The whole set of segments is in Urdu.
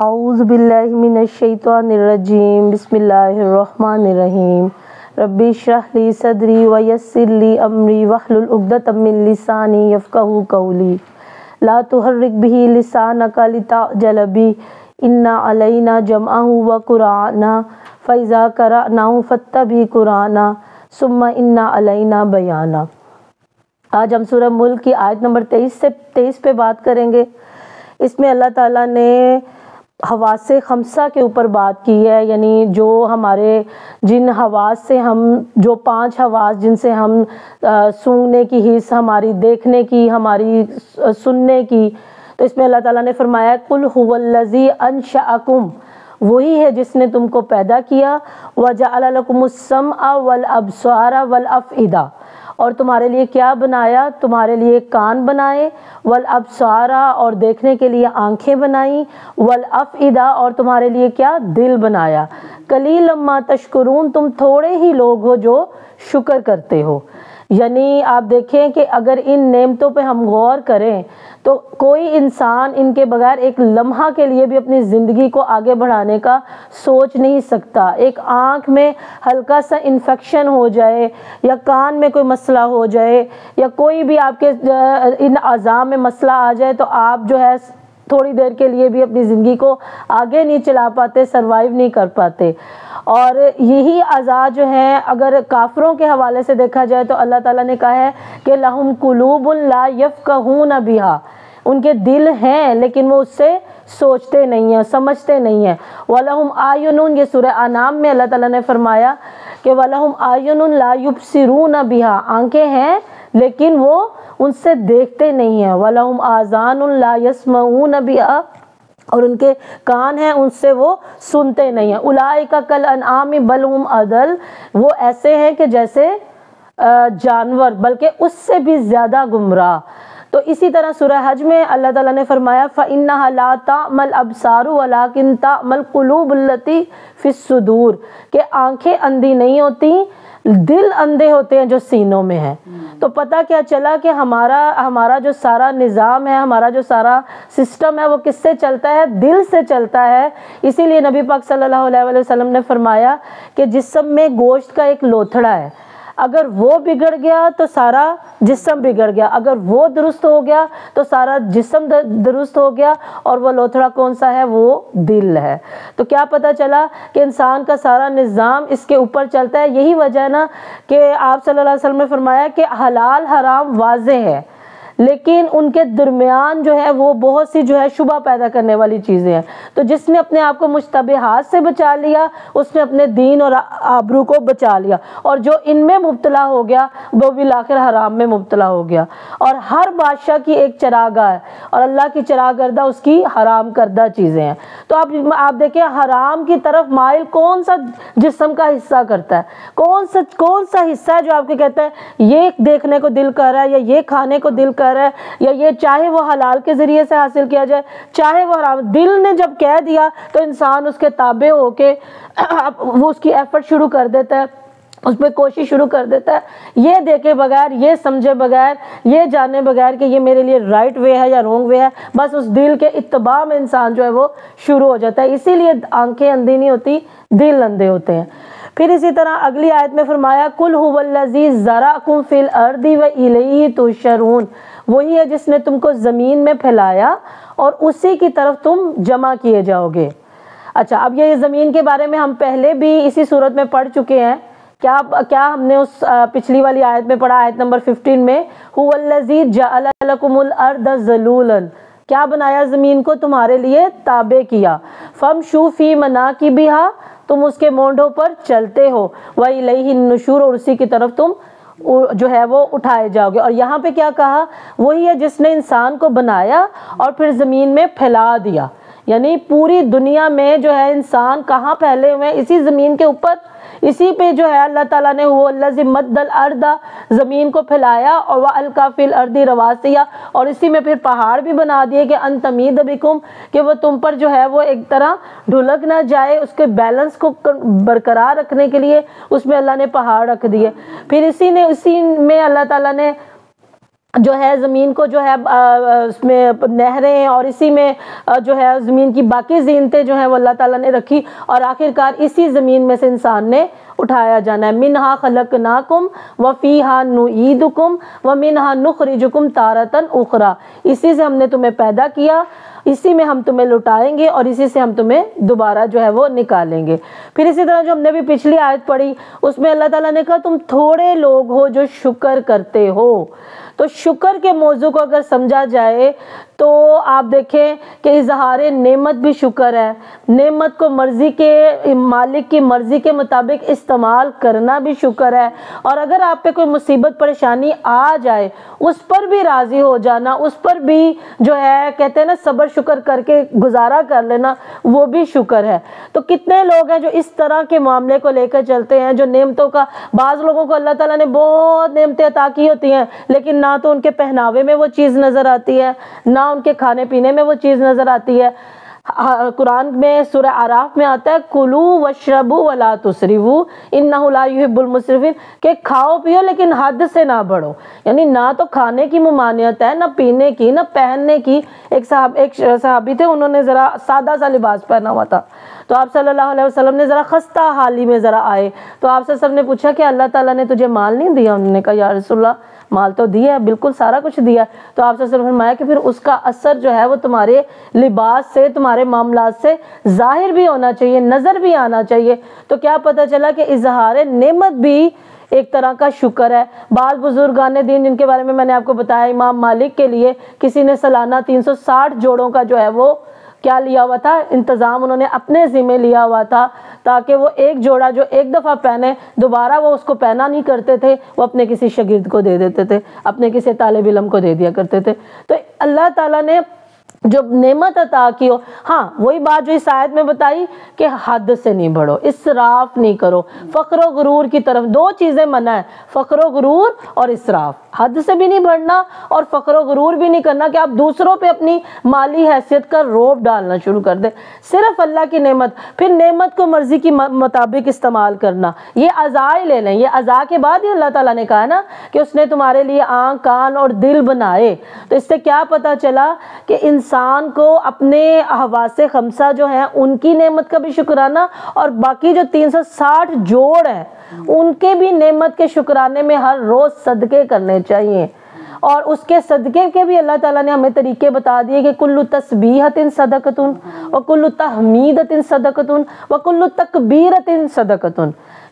اعوذ باللہ من الشیطان الرجیم بسم اللہ الرحمن الرحیم ربی اشرح لی صدری ویسر لی امری واحلل عقدۃ من لسانی یفقہوا قولی لا تحرک بہ لسانک لتعجل بہ ان علینا جمعہ وقرآنہ فاذا قرأناہ فاتبع قرآنہ ثم ان علینا بیانہ۔ آج ہم سورہ ملک کی آیت نمبر 23 پہ بات کریں گے۔ اس میں اللہ تعالیٰ نے حواس خمسہ کے اوپر بات کی ہے، یعنی جو ہمارے جن حواس سے ہم جو 5 حواس جن سے ہم سونگنے کی حس، ہماری دیکھنے کی، ہماری سننے کی، تو اس میں اللہ تعالیٰ نے فرمایا قل هو الذی انشأکم، وہی ہے جس نے تم کو پیدا کیا، وجعل لکم السمع والابصار والافئدہ، اور تمہارے لیے کیا بنایا؟ تمہارے لیے کان بنائے، والابصار اور دیکھنے کے لیے آنکھیں بنائیں، والافئدہ اور تمہارے لیے کیا؟ دل بنایا۔ قلیلا ما تشکرون، تم تھوڑے ہی لوگ ہو جو شکر کرتے ہو۔ یعنی آپ دیکھیں کہ اگر ان نعمتوں پہ ہم غور کریں تو کوئی انسان ان کے بغیر ایک لمحہ کے لیے بھی اپنی زندگی کو آگے بڑھانے کا سوچ نہیں سکتا۔ ایک آنکھ میں ہلکا سا انفیکشن ہو جائے یا کان میں کوئی مسئلہ ہو جائے یا کوئی بھی آپ کے ان اعضاء میں مسئلہ آ جائے تو آپ جو ہے تھوڑی دیر کے لیے بھی اپنی زندگی کو آگے نہیں چلا پاتے، سروائیو نہیں کر پاتے۔ اور یہی اعضاء جو ہیں اگر کافروں کے حوالے سے دیکھا جائے تو اللہ تعالیٰ نے کہا ہے کہ لہم قلوب لا یفقہون بہا، ان کے دل ہیں لیکن وہ اس سے سوچتے نہیں ہیں، سمجھتے نہیں ہیں۔ وَلَهُمْ أَعْيُنٌ، یہ سورہ انعام میں اللہ تعالیٰ نے فرمایا کہ وَلَهُمْ أَعْيُنٌ لَا يُبْصِرُونَ بِهَا، آنکھیں ہیں لیکن وہ ان سے دیکھتے نہیں ہیں۔ وَلَهُمْ آذَانٌ لَا يَسْمَعُونَ بِهَا، اور ان کے کان ہیں ان سے وہ سنتے نہیں ہیں۔ اولئک کالانعام بل هم اضل، وہ ایسے ہیں کہ جیسے جانور بلکہ اس سے بھی زیادہ گمراہ۔ تو اسی طرح سورہ حج میں اللہ تعالیٰ نے فرمایا فَإِنَّهَا لَا تَعْمَى الْأَبْصَارُ وَلَكِنْ تَعْمَى الْقُلُوبُ الَّتِي فِي الصُّدُورِ، کہ آنکھیں اندھی نہیں ہوتی، دل اندھے ہوتے ہیں جو سینوں میں ہیں۔ تو پتہ کیا چلا کہ ہمارا جو سارا نظام ہے، ہمارا جو سارا سسٹم ہے وہ کس سے چلتا ہے؟ دل سے چلتا ہے۔ اسی لیے نبی پاک صلی اللہ علیہ وسلم نے فرمایا کہ جسم میں گوشت کا ایک لوتھڑا ہے، اگر وہ بگڑ گیا تو سارا جسم بگڑ گیا، اگر وہ درست ہو گیا تو سارا جسم درست ہو گیا، اور وہ لوتھڑا کون سا ہے؟ وہ دل ہے۔ تو کیا پتہ چلا کہ انسان کا سارا نظام اس کے اوپر چلتا ہے۔ یہی وجہ ہے نا کہ آپ صلی اللہ علیہ وسلم نے فرمایا کہ حلال حرام واضح ہے لیکن ان کے درمیان جو ہے وہ بہت سی جو ہے شبہ پیدا کرنے والی چیزیں ہیں۔ تو جس نے اپنے آپ کو مشتبہات سے بچا لیا اس نے اپنے دین اور آبرو کو بچا لیا، اور جو ان میں مبتلا ہو گیا وہ بھی آخر حرام میں مبتلا ہو گیا۔ اور ہر بادشاہ کی ایک چراگاہ ہے اور اللہ کی چراہ گردہ اس کی حرام کردہ چیزیں ہیں۔ تو آپ دیکھیں حرام کی طرف مائل کون سا جسم کا حصہ کرتا ہے، کون سا حصہ ہے جو آپ کو کہتا ہے یہ دیکھنے کو دل کر رہا ہے یا یہ کھانے کو دل کر رہا ہے یا یہ چاہے وہ حلال کے ذریعے سے حاصل کیا جائے چاہے وہ حرام۔ دل نے جب کہہ دیا تو انسان اس کے تابع ہو کے وہ اس کی ایفرٹ شروع کر دیتا ہے، اس پہ کوشش شروع کر دیتا ہے، یہ دیکھے بغیر، یہ سمجھے بغیر، یہ جانے بغیر کہ یہ میرے لیے رائٹ وے ہے یا رونگ وے ہے، بس اس دل کے اتباع میں انسان جو ہے وہ شروع ہو جاتا ہے۔ اسی لیے آنکھیں اندھی نہیں ہوتی، دل اندھے ہوتے ہیں۔ پھر اسی طرح اگلی آیت میں فرمایا قل هو الذی ذرأکم فی الارض والیہ تحشرون، وہی ہے جس نے تم کو زمین میں پھیلایا اور اسی کی طرف تم جمع کیے جاؤ گے۔ اچھا، اب یہ زمین کے بارے میں ہم پہلے بھی اسی صورت میں پڑھ چکے ہیں۔ کیا ہم نے اس پچھلی والی آیت میں پڑھا؟ آیت نمبر 15 میں هو الذی جعل لکم الارض ذلولا، کیا بنایا؟ زمین کو تمہارے لیے تابع کیا۔ فامشوا فی مناکبہا، تم اس کے مونڈوں پر چلتے ہو، وَإِلَيْهِ النُّشُورُ، اور اسی کی طرف تم جو ہے وہ اٹھائے جاؤ گے۔ اور یہاں پہ کیا کہا؟ وہی ہے جس نے انسان کو بنایا اور پھر زمین میں پھیلا دیا، یعنی پوری دنیا میں جو ہے انسان کہاں پھیلے ہوئے ہیں؟ اسی زمین کے اوپر، اسی پہ جو ہے اللہ تعالیٰ نے هو الذی مد الارض، زمین کو پھیلایا، اور وَأَلْقَى فِي الْأَرْضِ رَوَاسِيَ، اور اسی میں پھر پہاڑ بھی بنا دیے کہ ان تمید بکم، کہ وہ تم پر جو ہے وہ ایک طرح ڈھلک نہ جائے، اس کے بیلنس کو برقرار رکھنے کے لیے اس میں اللہ نے پہاڑ رکھ دیے۔ پھر اسی میں اللہ تعالیٰ نے جو ہے زمین کو جو ہے اس میں نہریں اور اسی میں جو ہے زمین کی باقی زینتیں جو ہیں وہ اللہ تعالیٰ نے رکھی، اور آخرکار اسی زمین میں سے انسان نے اٹھایا جانا ہے۔ منہا خلقناکم وفیہا نعیدکم ومنہا نخرجکم تارۃ اخری، اسی سے ہم نے تمہیں پیدا کیا، اسی میں ہم تمہیں لٹائیں گے اور اسی سے ہم تمہیں دوبارہ جو ہے وہ نکالیں گے۔ پھر اسی طرح جو ہم نے بھی پچھلی آیت پڑھی اس میں اللہ تعالیٰ نے کہا تم تھوڑے لوگ ہو جو شکر کرتے ہو۔ تو شکر کے موضوع کو اگر سمجھا جائے تو آپ دیکھیں کہ اظہار نعمت بھی شکر ہے، نعمت کو مرضی کے مالک کی مرضی کے مطابق استعمال کرنا بھی شکر ہے، اور اگر آپ پہ کوئی مصیبت پریشانی آ جائے اس پر بھی راضی ہو جانا، اس پر بھی جو ہے کہتے ہیں نا صبر شکر کر کے گزارا کر لینا، وہ بھی شکر ہے۔ تو کتنے لوگ ہیں جو اس طرح کے معاملے کو لے کر چلتے ہیں، جو نعمتوں کا، بعض لوگوں کو اللہ تعالیٰ نے بہت نعمتیں عطا کی ہوتی ہیں لیکن نہ تو ان کے پہناوے میں وہ چیز نظر آتی ہے، نہ ان کے کھانے پینے میں وہ چیز نظر آتی ہے۔ قرآن میں سورہ اعراف میں آتا ہے کلوا واشربوا ولا تسرفوا انہ لا یحب المسرفین، کہ کھاؤ پیو لیکن حد سے نہ بڑھو، یعنی نہ تو کھانے کی ممانعت ہے، نہ پینے کی، نہ پہننے کی۔ ایک صحابی تھے، انہوں نے ذرا سادہ سا لباس پہنا ہوا تھا، تو آپ صلی اللہ علیہ وسلم نے ذرا خستہ حالی میں ذرا آئے، تو آپ صلی اللہ علیہ وسلم نے پوچھا کہ اللہ تعالیٰ نے تجھے مال نہیں دیا؟ انہوں نے کہا یا رسول اللہ مال تو دیا ہے، بالکل سارا کچھ دیا ہے۔ تو آپ صلی اللہ علیہ وسلم نے فرمایا کہ پھر اس کا اثر جو ہے وہ تمہارے لباس سے، تمہارے معاملات سے ظاہر بھی ہونا چاہیے، نظر بھی آنا چاہیے۔ تو کیا پتہ چلا کہ اظہار نعمت بھی ایک طرح کا شکر ہے۔ بعض بزرگان دین جن کے بارے میں میں نے آپ کو بتایا، امام مالک کے لیے کسی نے سالانہ 360 جوڑوں کا جو ہے وہ کیا لیا ہوا تھا، انتظام انہوں نے اپنے ذمہ لیا ہوا تھا، تاکہ وہ ایک جوڑا جو ایک دفعہ پہنے دوبارہ وہ اس کو پہنا نہیں کرتے تھے، وہ اپنے کسی شاگرد کو دے دیتے تھے، اپنے کسی طالب علم کو دے دیا کرتے تھے۔ تو اللہ تعالیٰ نے جو نعمت عطا کی ہو، ہاں وہی بات جو اس آیت میں بتائی کہ حد سے نہیں بڑھو، اسراف نہیں کرو، فخر و غرور کی طرف، دو چیزیں منع ہے، فخر و غرور اور اسراف، حد سے بھی نہیں بڑھنا اور فخر و غرور بھی نہیں کرنا کہ آپ دوسروں پہ اپنی مالی حیثیت کا روب ڈالنا شروع کر دیں۔ صرف اللہ کی نعمت، پھر نعمت کو مرضی کی مطابق استعمال کرنا، یہ اعضاء لے لیں، یہ اعضاء کے بعد ہی اللہ تعالیٰ نے کہا نا کہ اس نے تمہارے لیے آنکھ، کان اور دل بنائے۔ تو اس سے کیا پتہ چلا کہ انسان کو اپنے حواس خمسہ جو ہیں ان کی نعمت کا بھی شکرانہ، اور باقی جو 360 جوڑ ہیں ان کے بھی نعمت کے شکرانے میں ہر روز صدقے کرنے چاہیے۔ اور اس کے صدقے کے بھی اللہ تعالیٰ نے ہمیں طریقے بتا دیے کہ کل تسبیحۃ صدقۃ وکل تحمیدۃ صدقۃ وکل تکبیرۃ صدقۃ،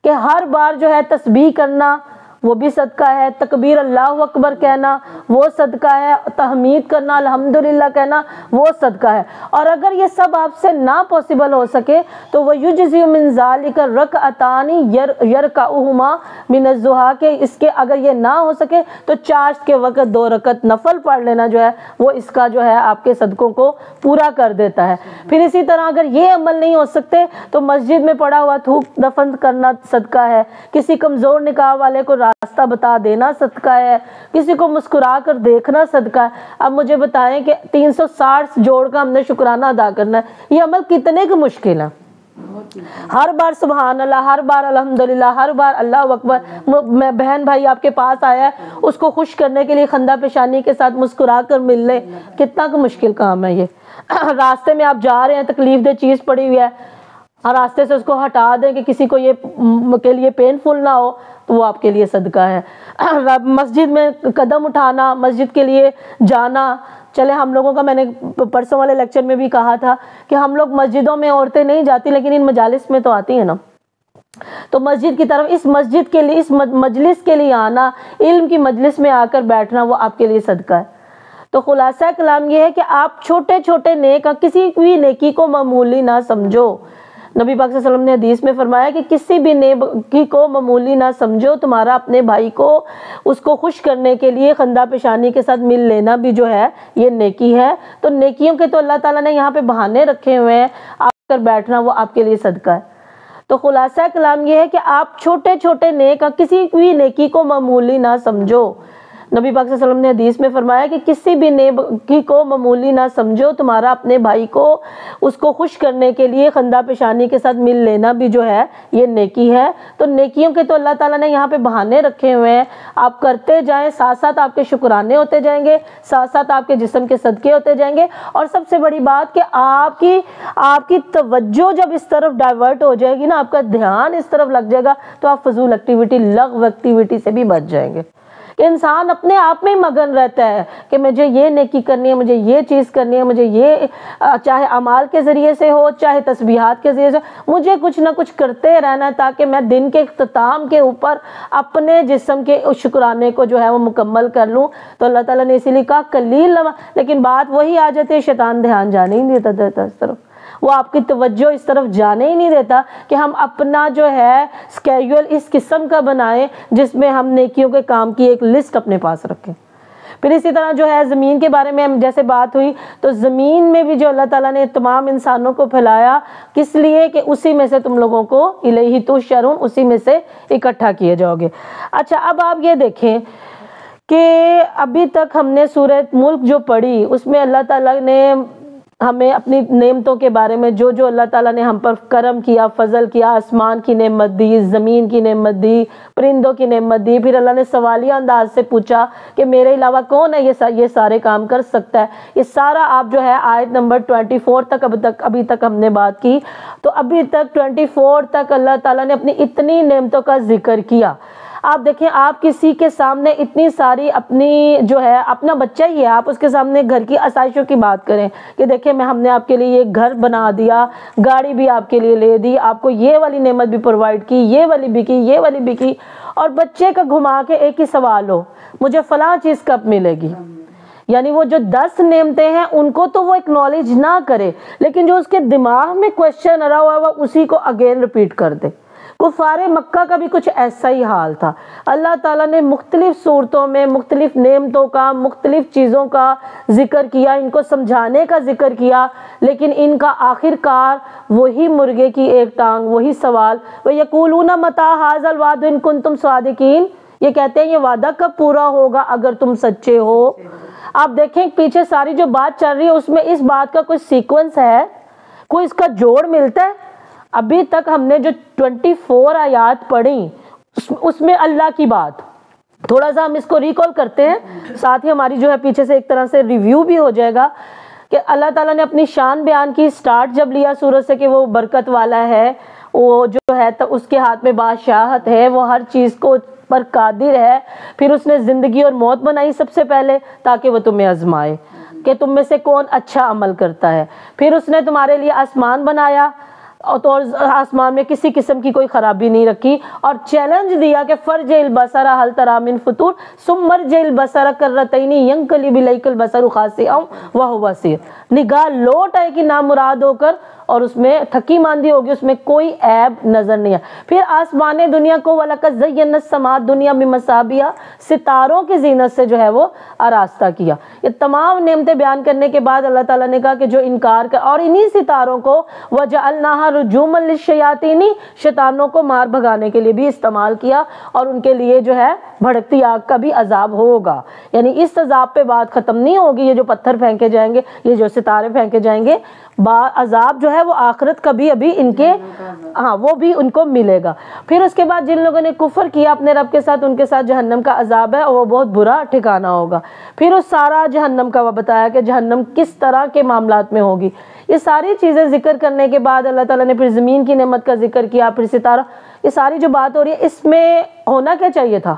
کہ ہر بار جو ہے تسبیح کرنا وہ بھی صدقہ ہے، تکبیر اللہ اکبر کہنا وہ صدقہ ہے، تحمید کرنا الحمدللہ کہنا وہ صدقہ ہے۔ اور اگر یہ سب آپ سے نہ پاسبل ہو سکے تو وَيُجْزِئُ مِنْ ذَلِكَ رَكْعَتَانِ يَرْكَعُهُمَا مِنَ الضُّحَىٰ، کہ اس کے اگر یہ نہ ہو سکے تو چاشت کے وقت 2 رکعت نفل پڑھ لینا جو ہے وہ اس کا جو ہے آپ کے صدقوں کو پورا کر دیتا ہے۔ پھر اسی طرح اگر یہ عمل نہیں ہو سکتے تو مسجد میں پڑا ہوا تھوک دفن کرنا صدقہ ہے، کسی کمزور نکاح والے کو راستہ بتا دینا صدقہ ہے، کسی کو مسکرا کر دیکھنا صدقہ ہے۔ اب مجھے بتائیں کہ 360 جوڑ کا ہم نے شکرانہ ادا کرنا ہے، یہ عمل کتنے کی مشکل ہے؟ ہر بار سبحان اللہ، ہر بار الحمدللہ، ہر بار اللہ اکبر۔ میں بہن بھائی آپ کے پاس آیا ہے، اس کو خوش کرنے کے لیے خندہ پیشانی کے ساتھ مسکرا کر مل لے، کتنا کا مشکل کام ہے یہ۔ راستے میں آپ جا رہے ہیں، تکلیف دہ چیز پڑی ہوئی ہے، راستے سے اس کو ہٹا دیں کہ کسی کو یہ کے لیے پین فل نہ ہو، تو وہ آپ کے لیے صدقہ ہے۔ مسجد میں قدم اٹھانا، مسجد کے لیے جانا، چلے ہم لوگوں کا، میں نے پرسوں والے لیکچر میں بھی کہا تھا کہ ہم لوگ مسجدوں میں عورتیں نہیں جاتی لیکن ان مجالس میں تو آتی ہیں نا، تو مسجد کی طرف، اس مسجد کے لیے، اس مجلس کے لیے آنا، علم کی مجلس میں آ کر بیٹھنا، وہ آپ کے لیے صدقہ ہے۔ تو خلاصہ کلام یہ ہے کہ آپ چھوٹے چھوٹے نیک، کسی بھی نیکی کو معمولی نہ سمجھو۔ نبی پاک صلی اللہ علیہ وسلم نے حدیث میں فرمایا کہ کسی بھی نیکی کو معمولی نہ سمجھو، تمہارا اپنے بھائی کو، اس کو خوش کرنے کے لیے خندہ پیشانی کے ساتھ مل لینا بھی جو ہے یہ نیکی ہے۔ تو نیکیوں کے تو اللہ تعالیٰ نے یہاں پہ بہانے رکھے ہوئے ہیں، آ کر بیٹھنا وہ آپ کے لیے صدقہ ہے۔ تو خلاصہ کلام یہ ہے کہ آپ چھوٹے چھوٹے نیک، کسی بھی نیکی کو معمولی نہ سمجھو۔ نبی پاک صلی اللہ علیہ وسلم نے حدیث میں فرمایا کہ کسی بھی نیکی کو معمولی نہ سمجھو، تمہارا اپنے بھائی کو اس کو خوش کرنے کے لیے خندہ پیشانی کے ساتھ مل لینا بھی جو ہے یہ نیکی ہے۔ تو نیکیوں کے تو اللہ تعالیٰ نے یہاں پہ بہانے رکھے ہوئے ہیں، آپ کرتے جائیں، ساتھ ساتھ آپ کے شکرانے ہوتے جائیں گے، ساتھ ساتھ آپ کے جسم کے صدقے ہوتے جائیں گے، اور سب سے بڑی بات کہ آپ کی توجہ جب اس طرف ڈائیورٹ ہو جائے گی نا، آپ کا دھیان اس طرف لگ جائے گا، تو آپ فضول ایکٹیویٹی، لغو ایکٹیویٹی سے بھی بچ جائیں گے۔ کہ انسان اپنے آپ میں مگن رہتا ہے کہ مجھے یہ نیکی کرنی ہے، مجھے یہ چیز کرنی ہے، مجھے یہ، چاہے اعمال کے ذریعے سے ہو، چاہے تسبیحات کے ذریعے سے، مجھے کچھ نہ کچھ کرتے رہنا ہے تاکہ میں دن کے اختتام کے اوپر اپنے جسم کے شکرانے کو جو ہے وہ مکمل کر لوں۔ تو اللہ تعالیٰ نے اسی لیے کہا قلیل لما، لیکن بات وہی آ جاتی ہے، شیطان دھیان جانے ہی نہیں دیتا اس طرف، وہ آپ کی توجہ اس طرف جانے ہی نہیں دیتا کہ ہم اپنا جو ہے اسکیڈول اس قسم کا بنائیں جس میں ہم نیکیوں کے کام کی ایک لسٹ اپنے پاس رکھیں۔ پھر اسی طرح جو ہے زمین کے بارے میں جیسے بات ہوئی، تو زمین میں بھی جو اللہ تعالیٰ نے تمام انسانوں کو پھیلایا، کس لیے کہ اسی میں سے تم لوگوں کو الیہ تحشرون، اسی میں سے اکٹھا کیے جاؤ گے۔ اچھا، اب آپ یہ دیکھیں کہ ابھی تک ہم نے سورہ ملک جو پڑھی، اس میں اللہ تعالیٰ نے ہمیں اپنی نعمتوں کے بارے میں جو جو اللہ تعالیٰ نے ہم پر کرم کیا، فضل کیا، آسمان کی نعمت دی، زمین کی نعمت دی، پرندوں کی نعمت دی، پھر اللہ نے سوالیہ انداز سے پوچھا کہ میرے علاوہ کون ہے یہ سارے کام کر سکتا ہے۔ یہ سارا آپ جو ہے آیت نمبر 24 تک ابھی تک ہم نے بات کی، تو ابھی تک 24 تک اللہ تعالیٰ نے اپنی اتنی نعمتوں کا ذکر کیا۔ آپ دیکھیں، آپ کسی کے سامنے اتنی ساری اپنی جو ہے، اپنا بچہ ہی ہے، آپ اس کے سامنے گھر کی آسائشوں کی بات کریں کہ دیکھیں ہم نے آپ کے لیے یہ گھر بنا دیا، گاڑی بھی آپ کے لیے لے دی، آپ کو یہ والی نعمت بھی پرووائڈ کی، یہ والی بھی کی، یہ والی بھی کی، اور بچے کا گھما کے ایک ہی سوال ہو، مجھے فلاں چیز کب ملے گی؟ یعنی وہ جو 10 نعمتیں ہیں ان کو تو وہ اکنالج نہ کرے، لیکن جو اس کے دماغ میں کوشچن آ رہا ہوا وہ اسی کو اگین ریپیٹ کر دے۔ کفار مکہ کا بھی کچھ ایسا ہی حال تھا۔ اللہ تعالیٰ نے مختلف صورتوں میں مختلف نعمتوں کا، مختلف چیزوں کا ذکر کیا، ان کو سمجھانے کا ذکر کیا، لیکن ان کا آخر کار وہی مرغے کی ایک ٹانگ، وہی سوال، وَيَقُولُونَ مَتَىٰ هَٰذَا الْوَعْدُ إِن كُنتُمْ صَادِقِينَ، یہ کہتے ہیں یہ وعدہ کب پورا ہوگا اگر تم سچے ہو۔ آپ دیکھیں پیچھے ساری جو بات چل رہی ہے اس میں اس بات کا کوئی سیکوینس ہے، کوئی اس کا جوڑ ملتا ہے؟ ابھی تک ہم نے جو 24 آیات پڑھی اس میں اللہ کی بات، تھوڑا سا ہم اس کو ریکال کرتے ہیں، ساتھ ہی ہماری جو ہے پیچھے سے ایک طرح سے ریویو بھی ہو جائے گا کہ اللہ تعالیٰ نے اپنی شان بیان کی، سٹارٹ جب لیا سورج سے کہ وہ برکت والا ہے، وہ جو ہے تو اس کے ہاتھ میں بادشاہت ہے، وہ ہر چیز کو پر قادر ہے، پھر اس نے زندگی اور موت بنائی سب سے پہلے تاکہ وہ تمہیں آزمائے کہ تم میں سے کون اچھا عمل کرتا ہے، پھر اس نے تمہارے لیے آسمان بنایا اور آسمان میں کسی قسم کی کوئی خرابی نہیں رکھی، اور چیلنج دیا کہ فرجع البصر هل ترى من فطور ثم ارجع البصر کرتین ينقلب الیک البصر خاسئا وهو حسیر، نگاہ لوٹ آئے کہ نامراد ہو کر اور اس میں تھکی ماندی ہوگی، اس میں کوئی عیب نظر نہیں ہے۔ پھر آسمان دنیا کو وَلَقَدْ زَيَّنَّا السَّمَاءَ الدُّنْيَا بِمَصَابِيحَ، ستاروں کی زینت سے جو ہے وہ آراستہ کیا۔ یہ تمام نعمتیں بیان کرنے کے بعد اللہ تعالیٰ نے کہا کہ جو انکار کر، اور انہی ستاروں کو وَجَعَلْنَاهَا رُجُومًا لِلشَّيَاطِينِ، شیطانوں کو مار بھگانے کے لیے بھی استعمال کیا، اور ان کے لیے جو ہے بھڑکتی آگ کا بھی عذاب ہوگا۔ یعنی اس عذاب پہ بات ختم نہیں ہوگی، یہ جو پتھر پھینکے جائیں گے، یہ جو ستارے پھینکے جائیں گے، عذاب جو ہے وہ آخرت کا بھی ابھی ان کے وہ بھی ان کو ملے گا۔ پھر اس کے بعد جن لوگوں نے کفر کیا اپنے رب کے ساتھ، ان کے ساتھ جہنم کا عذاب ہے اور وہ بہت برا ٹھکانہ ہوگا۔ پھر اس سارا جہنم کا وہ بتایا کہ جہنم کس طرح کے معاملات میں ہوگی۔ یہ ساری چیزیں ذکر کرنے کے بعد اللہ تعالیٰ نے پھر زمین کی نعمت کا ذکر کیا، پھر ستارہ، یہ ساری جو بات ہو رہی ہے اس میں ہونا کیا چاہیے تھا؟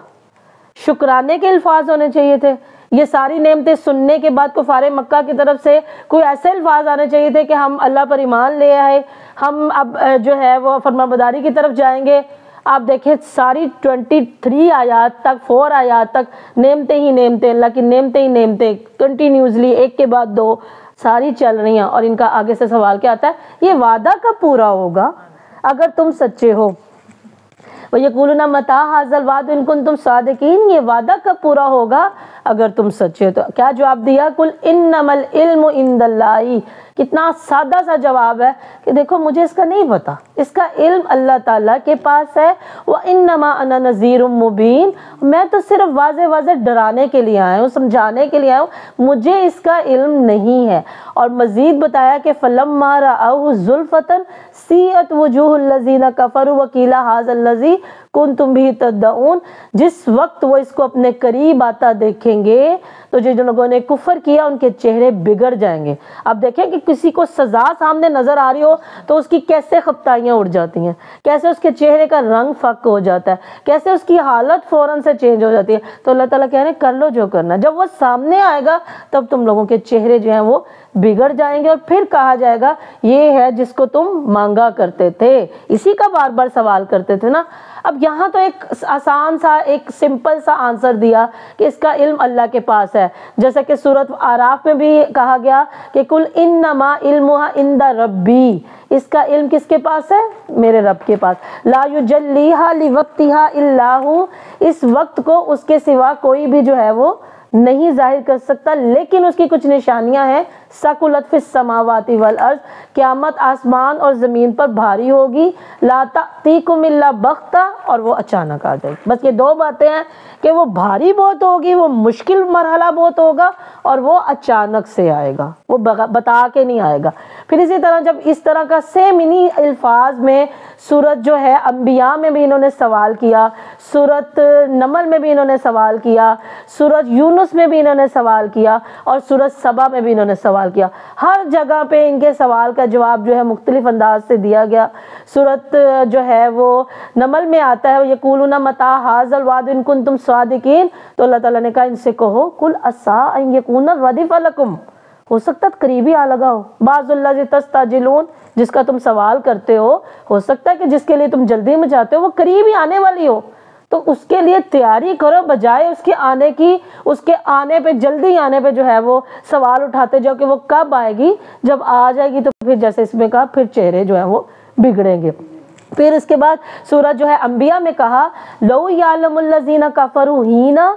شکرانے کے الفاظ ہونے چاہیے تھے۔ یہ ساری نعمتیں سننے کے بعد کفار مکہ کی طرف سے کوئی ایسے الفاظ آنے چاہیے تھے کہ ہم اللہ پر ایمان لے آئے، ہم اب جو ہے وہ فرمانبرداری کی طرف جائیں گے۔ آپ دیکھیں ساری 23 آیات تک، 4 آیات تک نعمتیں ہی نعمتیں، اللہ کی نعمتیں ہی نعمتیں کنٹینیوسلی ایک کے بعد دو ساری چل رہی ہیں، اور ان کا آگے سے سوال کیا آتا ہے؟ یہ وعدہ کب پورا ہوگا اگر تم سچے ہو؟ وَيَقُولُونَ مَتَىٰ هَٰذَا الْوَعْدُ إِن كُنتُمْ صَادِقِينَ، یہ وعدہ کب پورا ہوگا اگر تم سچے ہو؟ تو کیا جواب دیا؟ قُلْ إِنَّمَا الْعِلْمُ عِندَ اللَّهِ، کتنا سادہ سا جواب ہے کہ دیکھو مجھے اس کا نہیں پتا، اس کا علم اللہ تعالیٰ کے پاس ہے۔ وَإِنَّمَا أَنَا نَذِيرٌ مُبِينٌ، میں تو صرف واضح واضح ڈرانے کے لیے آیا ہوں، سمجھانے کے لیے آیا ہوں، مجھے اس کا علم نہیں ہے۔ اور مزید بتایا کہ فَلَمَّا رَأَوْهُ زُلْفَةً سِیئَتْ وُجُوهُ الَّذِينَ كَفَرُوا وَقِیلَ هَٰذَا الَّذِی کُنتُم بِهِ تَدَّعُونَ، جس وقت وہ اس کو اپنے قریب آتا دیکھیں گے تو جو لوگوں نے کفر کیا ان کے چہرے بگڑ جائیں گے۔ اب دیکھیں کہ کسی کو سزا سامنے نظر آ رہی ہو تو اس کی کیسے خفتائیاں اڑ جاتی ہیں، کیسے اس کے چہرے کا رنگ فک ہو جاتا ہے، کیسے اس کی حالت فوراً سے چینج ہو جاتی ہے۔ تو اللہ تعالیٰ کہہ رہے ہیں کر لو جو کرنا، جب وہ سامنے آئے گا تب تم لوگوں کے چہرے جو ہیں وہ بگڑ جائیں گے، اور پھر کہا جائے گا یہ ہے جس کو تم مانگا کرتے تھے، اسی کا بار بار سوال کرتے تھے نا۔ اب یہاں تو ایک آسان سا ایک سمپل سا آنسر دیا کہ اس کا علم اللہ کے پاس ہے، جیسا کہ سورۃ اعراف میں بھی کہا گیا کہ کل انما علمھا عند ربی، اس کا علم کس کے پاس ہے؟ میرے رب کے پاس۔ لا یجلیھا لوقتھا الا ھو، اس وقت کو اس کے سوا کوئی بھی جو ہے وہ نہیں ظاہر کر سکتا، لیکن اس کی کچھ نشانیاں ہیں۔ ثقلت فی السماوات والارض، قیامت آسمان اور زمین پر بھاری ہوگی۔ لا تأتیکم الا بغتہ، اور وہ اچانک آ جائے گی۔ بس یہ دو باتیں ہیں کہ وہ بھاری بہت ہوگی، وہ مشکل مرحلہ بہت ہوگا، اور وہ اچانک سے آئے گا، وہ بتا کے نہیں آئے گا۔ پھر اسی طرح جب اس طرح کا سیم انہی الفاظ میں سورت جو ہے انبیاء میں بھی انہوں نے سوال کیا، سورت نمل میں بھی انہوں نے سوال کیا، سورت یونس میں بھی انہوں نے سوال کیا، اور سورت سبا میں بھی انہوں نے سوال کیا، ہر جگہ پہ ان کے سوال کا جواب جو ہے مختلف انداز سے دیا گیا۔ سورت جو ہے وہ نمل میں آتا ہے یقولون متی ھذا الوعد ان کنتم صادقین، تو اللہ تعالیٰ نے کہا ان سے کہو قل عسیٰ ان یکون ردف لکم، ہو سکتا ہے قریبی آ لگا ہو، بعض الذی تستعجلون، جس کا تم سوال کرتے ہو سکتا ہے کہ جس کے لیے تم جلدی میں چاہتے ہو وہ قریب ہی آنے والی ہو، تو اس کے لیے تیاری کرو، بجائے اس کے آنے کی، اس کے آنے پہ جلدی آنے پہ جو ہے وہ سوال اٹھاتے جاؤ کہ وہ کب آئے گی، جب آ جائے گی تو پھر جیسے اس میں کہا پھر چہرے جو ہیں وہ بگڑیں گے۔ پھر اس کے بعد سورج جو ہے انبیاء میں کہا لو یعلم الذین کفروا حینا،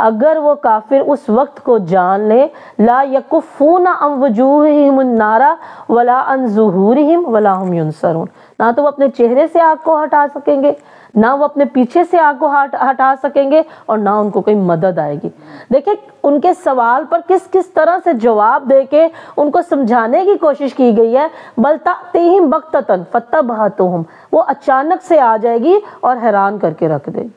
اگر وہ کافر اس وقت کو جان لے، لا یکفون عن وجوہہم النار ولا عن ظہورہم ولا ہم ینصرون، نہ تو وہ اپنے چہرے سے آگ کو ہٹا سکیں گے، نہ وہ اپنے پیچھے سے آگ کو ہٹا سکیں گے، اور نہ ان کو کوئی مدد آئے گی۔ دیکھیں ان کے سوال پر کس طرح سے جواب دے کے ان کو سمجھانے کی کوشش کی گئی ہے۔ بل تأتیہم بغتۃ فتبہتہم، وہ اچانک سے آ جائے گی اور حیران کر کے رکھ دے گی۔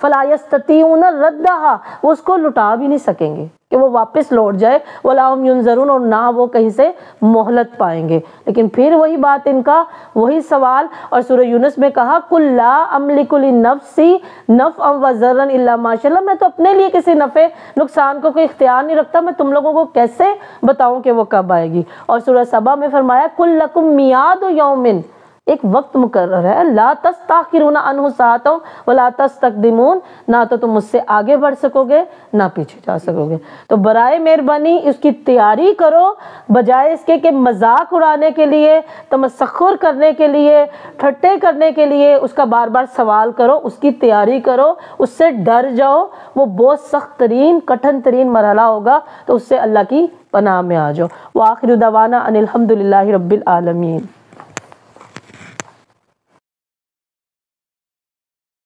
فلا یستطیعون ردھا، وہ اس کو لٹا بھی نہیں سکیں گے کہ وہ واپس لوٹ جائے، ولا ہم ینظرون، اور نہ وہ کہیں سے مہلت پائیں گے۔ لیکن پھر وہی بات ان کا، وہی سوال، اور سورہ یونس میں کہا قل لا املک لنفسی نفعا وضرا الا ما شاء اللہ، میں تو اپنے لیے کسی نفع نقصان کو کوئی اختیار نہیں رکھتا، میں تم لوگوں کو کیسے بتاؤں کہ وہ کب آئے گی۔ اور سورہ سبا میں فرمایا قل لکم میعاد یوم، ایک وقت مقرر ہے، لا تستاخرون عنہ ساعۃ ولا تستقدمون، نہ تو تم مجھ سے آگے بڑھ سکو گے نہ پیچھے جا سکو گے۔ تو برائے مہربانی اس کی تیاری کرو، بجائے اس کے کہ مذاق اڑانے کے لیے، تمسخر کرنے کے لیے، ٹھٹے کرنے کے لیے اس کا بار بار سوال کرو، اس کی تیاری کرو، اس سے ڈر جاؤ، وہ بہت سخت ترین کٹھن ترین مرحلہ ہوگا، تو اس سے اللہ کی پناہ میں آ جاؤ۔ وآخر دعوانا ان الحمد للہ رب العالمین۔